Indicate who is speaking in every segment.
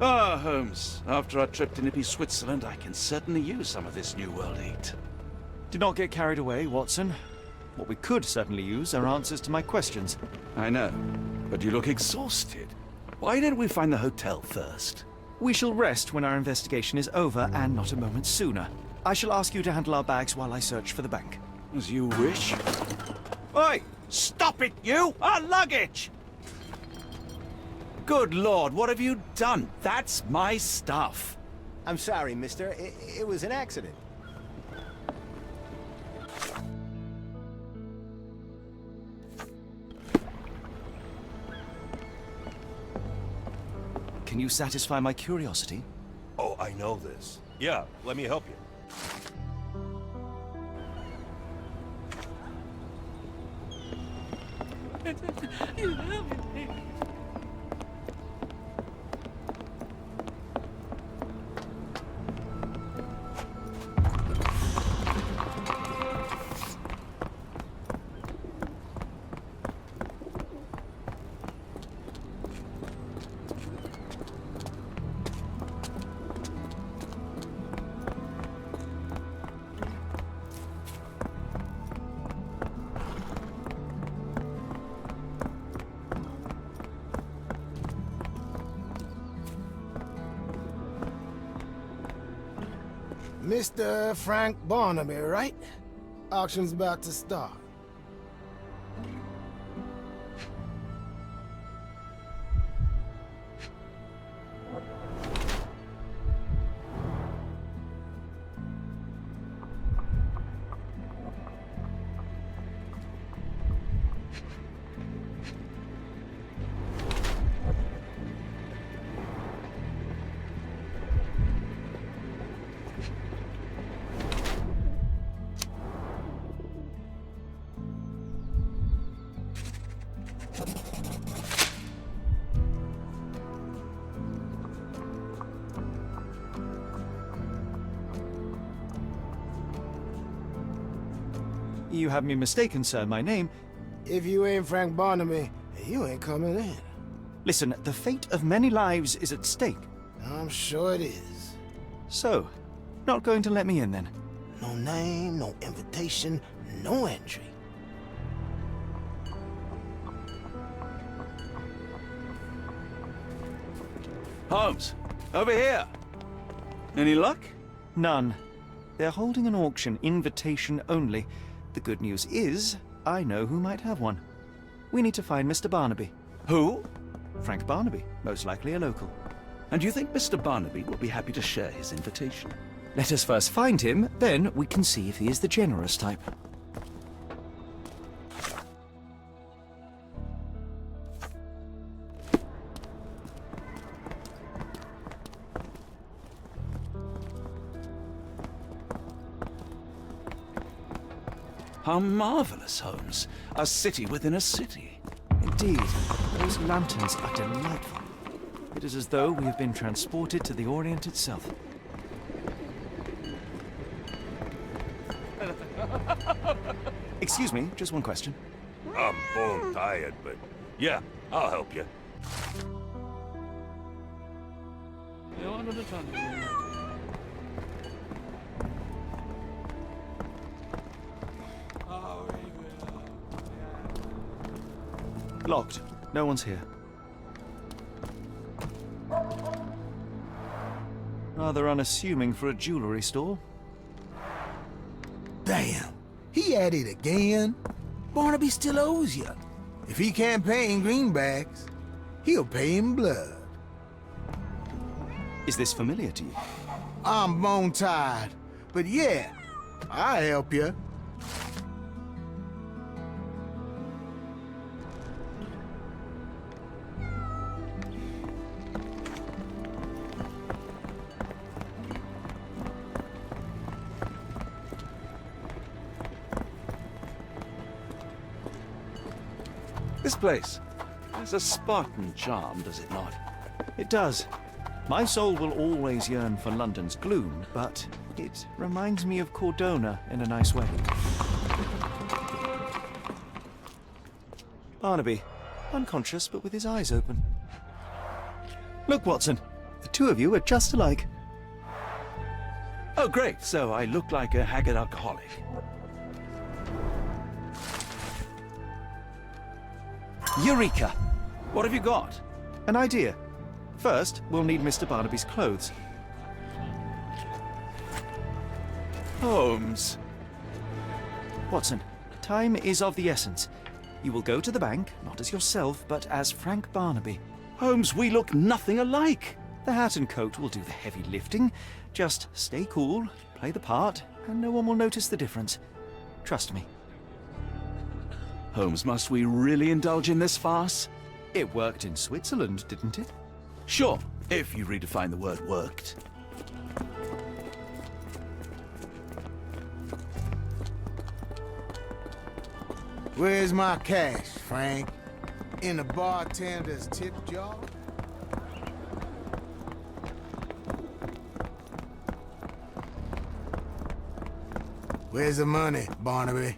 Speaker 1: Ah, Holmes. After our trip to nippy Switzerland, I can certainly use some of this New World heat.
Speaker 2: Do not get carried away, Watson. What we could certainly use are answers to my questions.
Speaker 1: I know, but you look exhausted. Why don't we find the hotel first?
Speaker 2: We shall rest when our investigation is over, and not a moment sooner. I shall ask you to handle our bags while I search for the bank.
Speaker 1: As you wish. Oi! Stop it, you! Our luggage! Good Lord, what have you done? That's my stuff.
Speaker 3: I'm sorry, mister. It was an accident.
Speaker 2: Can you satisfy my curiosity?
Speaker 4: Oh, I know this. Yeah, let me help you.
Speaker 5: Mr. Frank Barnaby, right? Auction's about to start.
Speaker 2: You have me mistaken, sir. My name...
Speaker 5: If you ain't Frank Barnaby, you ain't coming in.
Speaker 2: Listen, the fate of many lives is at stake.
Speaker 5: I'm sure it is.
Speaker 2: So, not going to let me in then?
Speaker 5: No name, no invitation, no entry.
Speaker 1: Holmes, over here. Any luck?
Speaker 2: None. They're holding an auction, invitation only. The good news is, I know who might have one. We need to find Mr. Barnaby.
Speaker 1: Who?
Speaker 2: Frank Barnaby, most likely a local.
Speaker 1: And you think Mr. Barnaby will be happy to share his invitation?
Speaker 2: Let us first find him, then we can see if he is the generous type.
Speaker 1: How marvelous, Holmes. A city within a city.
Speaker 2: Indeed, those lanterns are delightful. It is as though we have been transported to the Orient itself. Excuse me, just one question.
Speaker 4: I'm bone tired, but yeah, I'll help you.
Speaker 2: Locked. No one's here. Rather unassuming for a jewelry store.
Speaker 5: Damn, he at it again. Barnaby still owes you. If he can't pay in greenbacks, he'll pay in blood.
Speaker 2: Is this familiar to you?
Speaker 5: I'm bone tired, but yeah, I'll help you.
Speaker 1: This place has a Spartan charm, does it not?
Speaker 2: It does. My soul will always yearn for London's gloom, but it reminds me of Cordona in a nice way. Barnaby, unconscious but with his eyes open. Look, Watson, The two of you are just alike.
Speaker 1: Oh, great. So I look like a haggard alcoholic. Eureka! What have you got?
Speaker 2: An idea. First, we'll need Mr. Barnaby's clothes.
Speaker 1: Holmes.
Speaker 2: Watson, time is of the essence. You will go to the bank, not as yourself, but as Frank Barnaby.
Speaker 1: Holmes, we look nothing alike.
Speaker 2: The hat and coat will do the heavy lifting. Just stay cool, play the part, and no one will notice the difference. Trust me.
Speaker 1: Holmes, must we really indulge in this farce?
Speaker 2: It worked in Switzerland, didn't it?
Speaker 1: Sure, if you redefine the word worked.
Speaker 5: Where's my cash, Frank? In the bartender's tip jar? Where's the money, Barnaby?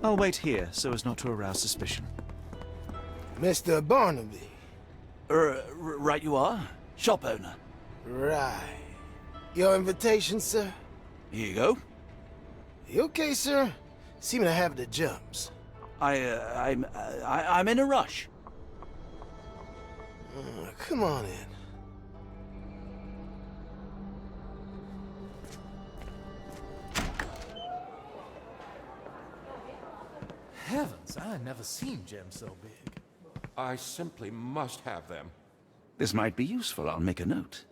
Speaker 2: I'll wait here so as not to arouse suspicion.
Speaker 6: Mr. Barnaby.
Speaker 1: Right you are. Shop owner.
Speaker 6: Right. Your invitation, sir?
Speaker 1: Here you go.
Speaker 6: You okay, sir? Seem to have the jumps.
Speaker 1: I'm in a rush.
Speaker 6: Come on in.
Speaker 7: Heavens, I never seen gems so big.
Speaker 4: I simply must have them.
Speaker 1: This might be useful. I'll make a note.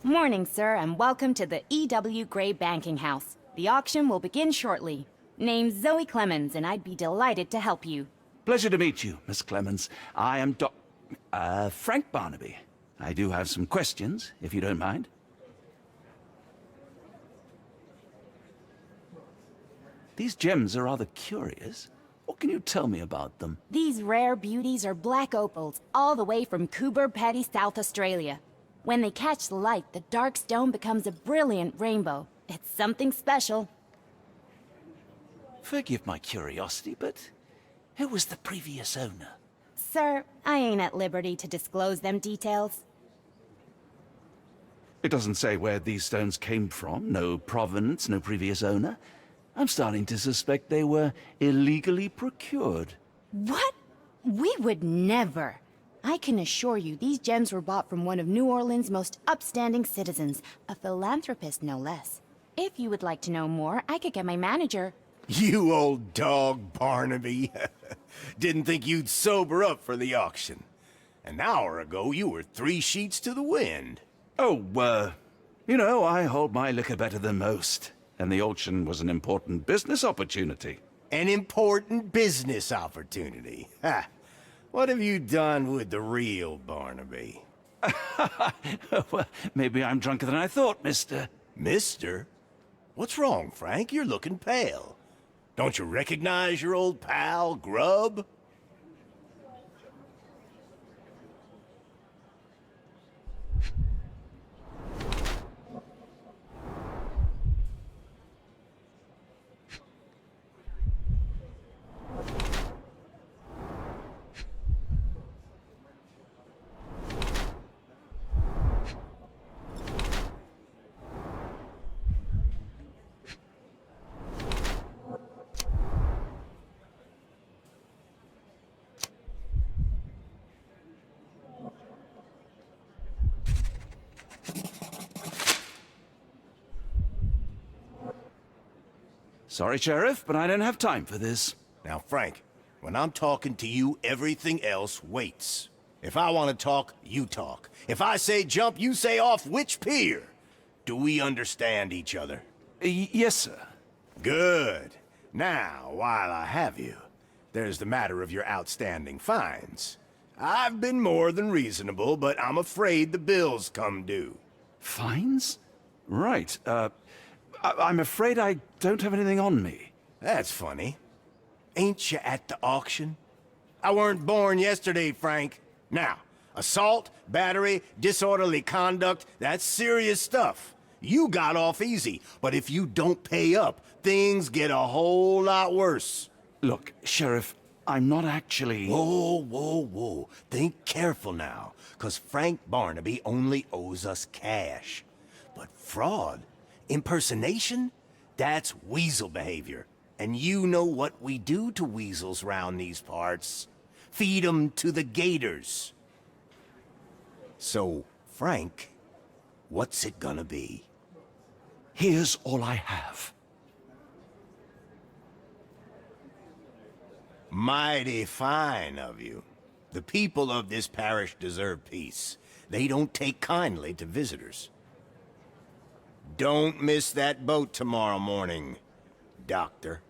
Speaker 8: Morning, sir, and welcome to the E.W. Gray Banking House. The auction will begin shortly. Name's Zoe Clemens, and I'd be delighted to help you.
Speaker 1: Pleasure to meet you, Miss Clemens. I am Frank Barnaby. I do have some questions, if you don't mind. These gems are rather curious. What can you tell me about them?
Speaker 8: These rare beauties are black opals, all the way from Coober Pedy, South Australia. When they catch the light, the dark stone becomes a brilliant rainbow. It's something special.
Speaker 1: Forgive my curiosity, but who was the previous owner?
Speaker 8: Sir, I ain't at liberty to disclose them details.
Speaker 1: It doesn't say where these stones came from, no provenance, no previous owner. I'm starting to suspect they were illegally procured.
Speaker 8: What? We would never. I can assure you these gems were bought from one of New Orleans' most upstanding citizens, a philanthropist no less. If you would like to know more, I could get my manager.
Speaker 3: You old dog, Barnaby. Didn't think you'd sober up for the auction. An hour ago, you were 3 sheets to the wind.
Speaker 1: Oh, you know, I hold my liquor better than most. And the auction was an important business opportunity.
Speaker 3: An important business opportunity. Ha! What have you done with the real Barnaby?
Speaker 1: Well, maybe I'm drunker than I thought, mister.
Speaker 3: Mister? What's wrong, Frank? You're looking pale. Don't you recognize your old pal, Grub?
Speaker 1: Sorry, Sheriff, but I don't have time for this.
Speaker 3: Now, Frank, when I'm talking to you, everything else waits. If I want to talk, you talk. If I say jump, you say off which pier. Do we understand each other?
Speaker 1: Yes, sir.
Speaker 3: Good. Now, while I have you, there's the matter of your outstanding fines. I've been more than reasonable, but I'm afraid the bills come due.
Speaker 1: Fines? Right, I'm afraid I don't have anything on me.
Speaker 3: That's funny. Ain't you at the auction? I weren't born yesterday, Frank. Now, assault, battery, disorderly conduct, that's serious stuff. You got off easy, but if you don't pay up, things get a whole lot worse.
Speaker 1: Look, Sheriff, I'm not actually...
Speaker 3: Whoa, whoa, whoa. Think careful now, 'cause Frank Barnaby only owes us cash. But fraud, impersonation, that's weasel behavior. And you know what we do to weasels round these parts. Feed 'em to the gators. So, Frank, what's it gonna be?
Speaker 1: Here's all I have.
Speaker 3: Mighty fine of you. The people of this parish deserve peace. They don't take kindly to visitors. Don't miss that boat tomorrow morning, Doctor.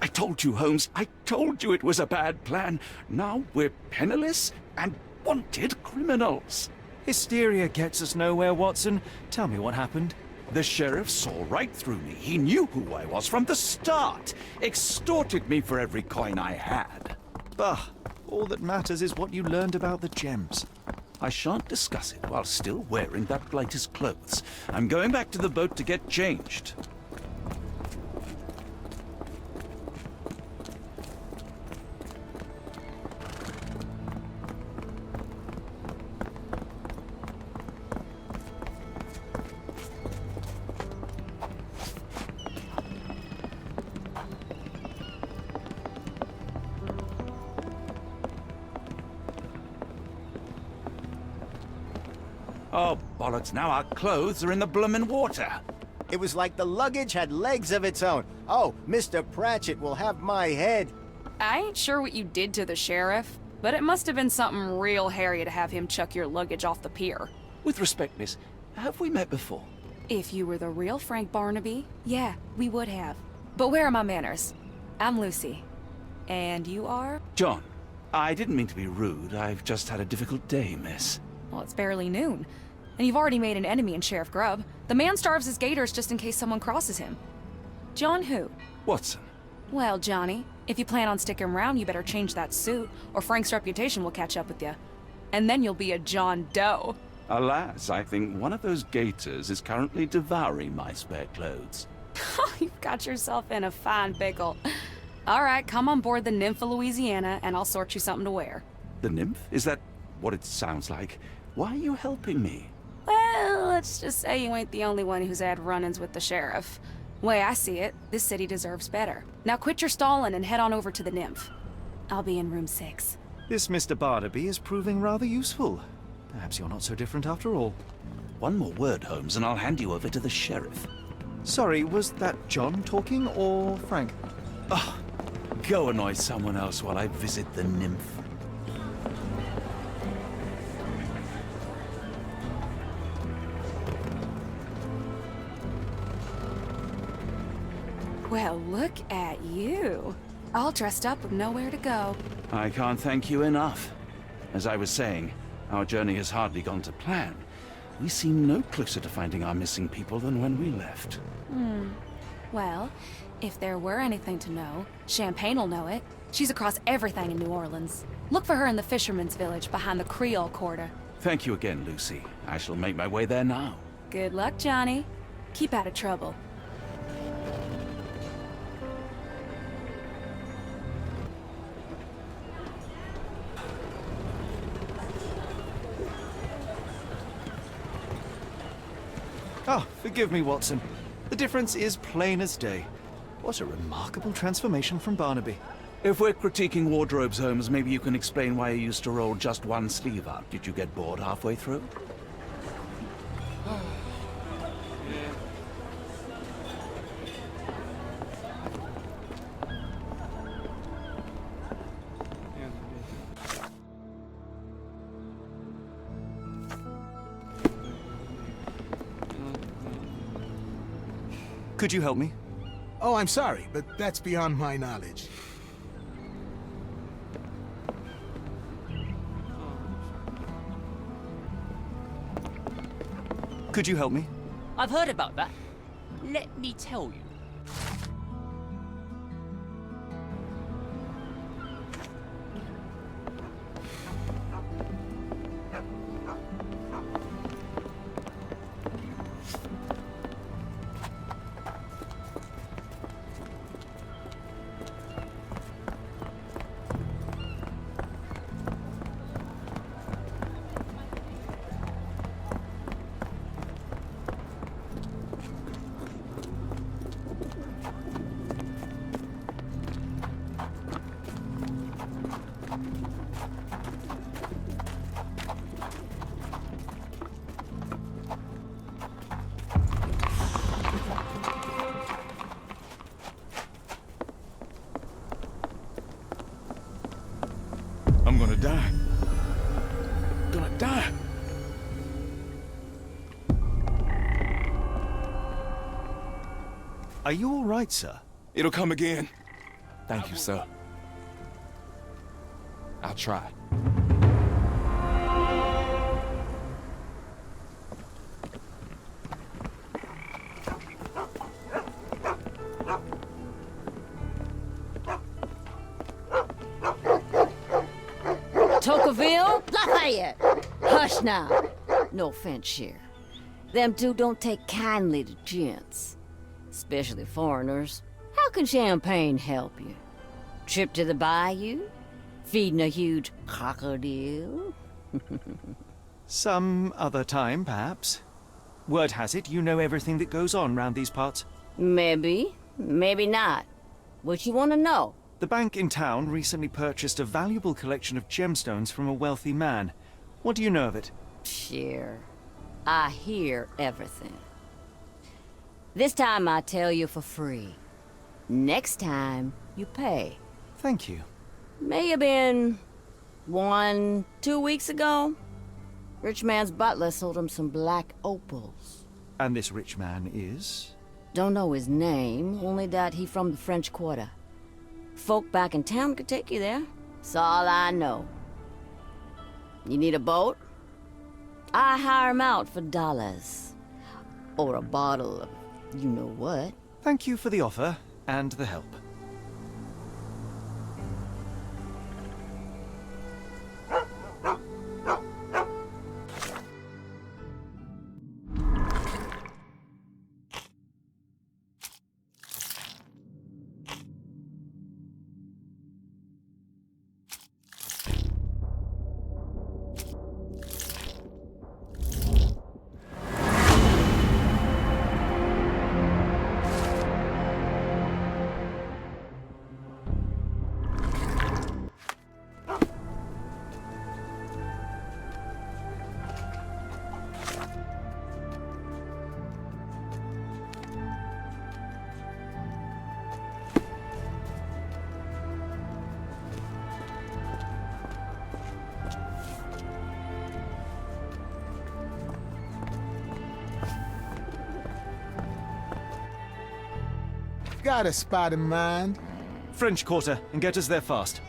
Speaker 1: I told you, Holmes. I told you it was a bad plan. Now we're penniless and wanted criminals.
Speaker 2: Hysteria gets us nowhere, Watson. Tell me what happened.
Speaker 1: The sheriff saw right through me. He knew who I was from the start. Extorted me for every coin I had.
Speaker 2: Bah, all that matters is what you learned about the gems.
Speaker 1: I shan't discuss it while still wearing that blighter's clothes. I'm going back to the boat to get changed. Oh, bollocks, now our clothes are in the bloomin' water.
Speaker 3: It was like the luggage had legs of its own. Oh, Mr. Pratchett will have my head.
Speaker 9: I ain't sure what you did to the sheriff, but it must have been something real hairy to have him chuck your luggage off the pier.
Speaker 1: With respect, miss, have we met before?
Speaker 9: If you were the real Frank Barnaby, yeah, we would have. But where are my manners? I'm Lucy. And you are?
Speaker 1: John, I didn't mean to be rude. I've just had a difficult day, miss.
Speaker 9: Well, it's barely noon. And you've already made an enemy in Sheriff Grubb. The man starves his gators just in case someone crosses him. John who?
Speaker 1: Watson.
Speaker 9: Well, Johnny, if you plan on sticking around, you better change that suit, or Frank's reputation will catch up with you. And then you'll be a John Doe.
Speaker 1: Alas, I think one of those gators is currently devouring my spare clothes.
Speaker 9: You've got yourself in a fine pickle. All right, come on board the Nymph of Louisiana, and I'll sort you something to wear.
Speaker 1: The Nymph? Is that what it sounds like? Why are you helping me?
Speaker 9: Well, let's just say you ain't the only one who's had run-ins with the sheriff. Way I see it, this city deserves better. Now quit your stalling and head on over to the Nymph. I'll be in room 6.
Speaker 2: This Mr. Barnaby is proving rather useful. Perhaps you're not so different after all.
Speaker 1: One more word, Holmes, and I'll hand you over to the sheriff.
Speaker 2: Sorry, was that John talking or Frank?
Speaker 1: Oh, go annoy someone else while I visit the Nymph.
Speaker 9: Well, look at you. All dressed up with nowhere to go.
Speaker 1: I can't thank you enough. As I was saying, our journey has hardly gone to plan. We seem no closer to finding our missing people than when we left.
Speaker 9: Well, if there were anything to know, Champagne'll know it. She's across everything in New Orleans. Look for her in the fisherman's village behind the Creole Quarter.
Speaker 1: Thank you again, Lucy. I shall make my way there now.
Speaker 9: Good luck, Johnny. Keep out of trouble.
Speaker 2: Ah, forgive me, Watson. The difference is plain as day. What a remarkable transformation from Barnaby.
Speaker 1: If we're critiquing wardrobes, Holmes, maybe you can explain why you used to roll just one sleeve up. Did you get bored halfway through?
Speaker 2: Could you help me?
Speaker 5: Oh, I'm sorry, but that's beyond my knowledge.
Speaker 2: Could you help me?
Speaker 10: I've heard about that. Let me tell you.
Speaker 2: Are you all right, sir?
Speaker 10: It'll come again. Thank you, sir. I'll try.
Speaker 11: Tocqueville? Lafayette! Hush now. No offense, Sheriff. Them two don't take kindly to gents. Especially foreigners. How can champagne help you? Trip to the bayou? Feeding a huge crocodile?
Speaker 2: Some other time, perhaps. Word has it you know everything that goes on round these parts.
Speaker 11: Maybe. Maybe not. What you want to know?
Speaker 2: The bank in town recently purchased a valuable collection of gemstones from a wealthy man. What do you know of it?
Speaker 11: Sure. I hear everything. This time I tell you for free. Next time, you pay.
Speaker 2: Thank you.
Speaker 11: May have been 1, 2 weeks ago. Rich man's butler sold him some black opals.
Speaker 2: And this rich man is?
Speaker 11: Don't know his name, only that he from the French Quarter. Folk back in town could take you there. That's all I know. You need a boat? I hire him out for dollars. Or a bottle of you-know-what.
Speaker 2: Thank you for the offer and the help.
Speaker 5: Got a spot in mind.
Speaker 2: French Quarter, and get us there fast.